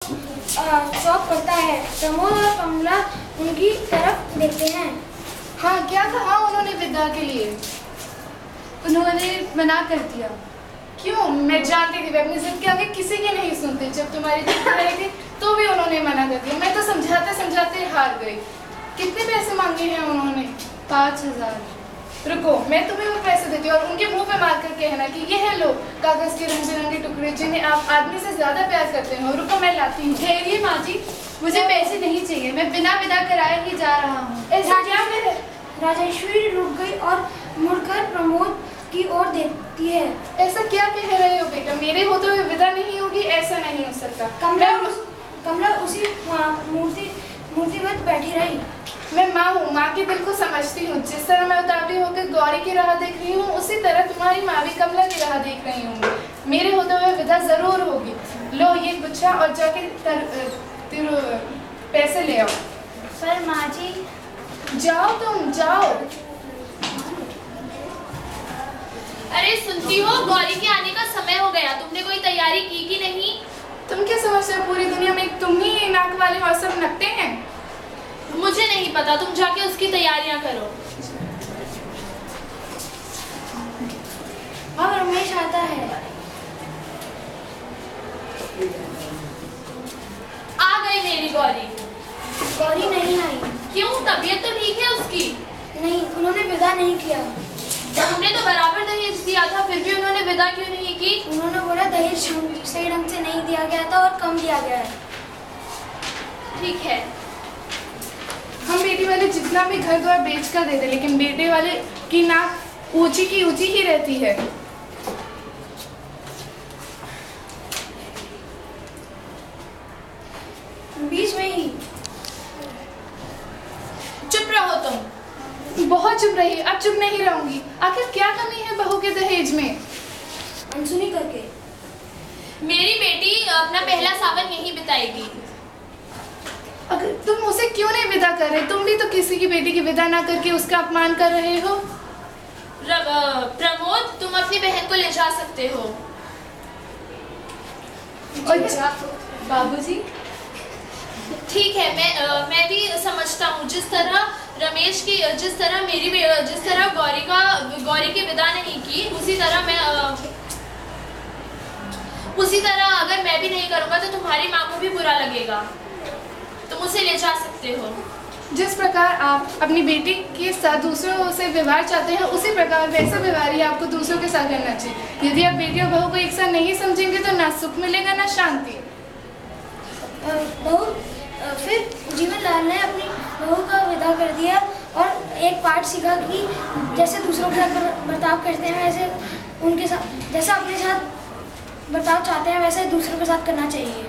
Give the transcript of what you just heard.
शौक करता है। प्रमोद और कमला उनकी तरफ देखते हैं। हाँ, क्या कहा उन्होंने विदा के लिए? उन्होंने मना कर दिया। क्यों? मैं जानती थी वे अपनी जिद के आगे किसी की नहीं सुनते। जब तुम्हारी जिद कर रही थी तो भी उन्होंने मना कर दिया। मैं तो समझाते समझाते हार गई। कितने पैसे मांगे हैं उन्होंने? 5,000। रुको, मैं तुम्हें वो पैसे देती हूँ और उनके मुंह पे मार कर कहना कि ये है लो कागज के रंग बिरंगे टुकड़े जिन्हें आप आदमी से ज्यादा प्यार करते हो। रुको, मैं लाती हूँ। ठहरिए माँ जी, मुझे पैसे नहीं चाहिए। मैं बिना विदा कराए ही जा रहा हूँ। ऐसा क्या मेरे? राजेश्वरी रुक गई और मुड़कर प्रमोद की ओर देखती है। ऐसा क्या कह रहे हो बेटा? मेरे होते हुए विदा नहीं होगी? ऐसा नहीं हो सकता। कमला उसी मूर्तिवत बैठी रही। मैं माँ हूँ, माँ के दिल को समझती हूँ। जिस तरह मैं उतावली होकर गौरी की राह देख रही हूँ, उसी तरह तुम्हारी माँ भी कमला की राह देख रही होंगी। मेरे होते हुए विदा जरूर होगी। लो ये गुच्छा और जाके पैसे ले आओ। पर माँ जी। जाओ, तुम जाओ। अरे सुनती हो, गौरी के आने का समय हो गया। तुमने कोई तैयारी की कि नहीं? तुम क्या समझते हो पूरी दुनिया में तुम ही नाक वाले और सब नकते हैं? मुझे नहीं पता, तुम जाके उसकी तैयारियां करो। अब रमेश आता है। आ गई मेरी गौरी। गौरी नहीं आई। क्यों? तबीयत तो ठीक है उसकी? नहीं, उन्होंने विदा नहीं किया। हमने तो बराबर दहेज दिया था, फिर भी उन्होंने विदा क्यों नहीं की? उन्होंने बोला दहेज सही ढंग से नहीं दिया गया था और कम दिया गया है। ठीक है। हम बेटी वाले जितना भी घर द्वार बेच कर देते, लेकिन बेटे वाले की नाक ऊंची की ऊंची ही रहती है। बीच में ही। चुप रहो तुम। बहुत चुप रही, अब चुप नहीं रहूंगी। आखिर क्या कमी है बहू के दहेज में? अनसुनी करके। मेरी बेटी अपना पहला सावन यहीं बिताएगी। अगर तुम उसे क्यों नहीं विदा कर रहे? तुम भी तो किसी की बेटी की विदा ना करके उसका अपमान कर रहे हो। प्रमोद, तुम अपनी बहन को ले जा सकते हो। बाबूजी। ठीक है, मैं भी समझता हूँ। जिस तरह गौरी की विदा नहीं की, उसी तरह अगर मैं भी नहीं करूँगा तो तुम्हारी माँ को भी बुरा लगेगा। तुम उसे ले जा सकते हो। जिस प्रकार आप अपनी बेटी के साथ दूसरों से व्यवहार चाहते हैं, उसी प्रकार वैसा व्यवहार ही आपको दूसरों के साथ करना चाहिए। यदि आप बेटी और बहू को एक साथ नहीं समझेंगे तो ना सुख मिलेगा ना शांति। बहू, फिर जीवन लाल ने अपनी बहू का विदा कर दिया और एक पाठ सीखा कि जैसे दूसरों के साथ बर्ताव करते हैं वैसे उनके साथ, जैसा अपने साथ बर्ताव चाहते हैं वैसे दूसरों के साथ करना चाहिए।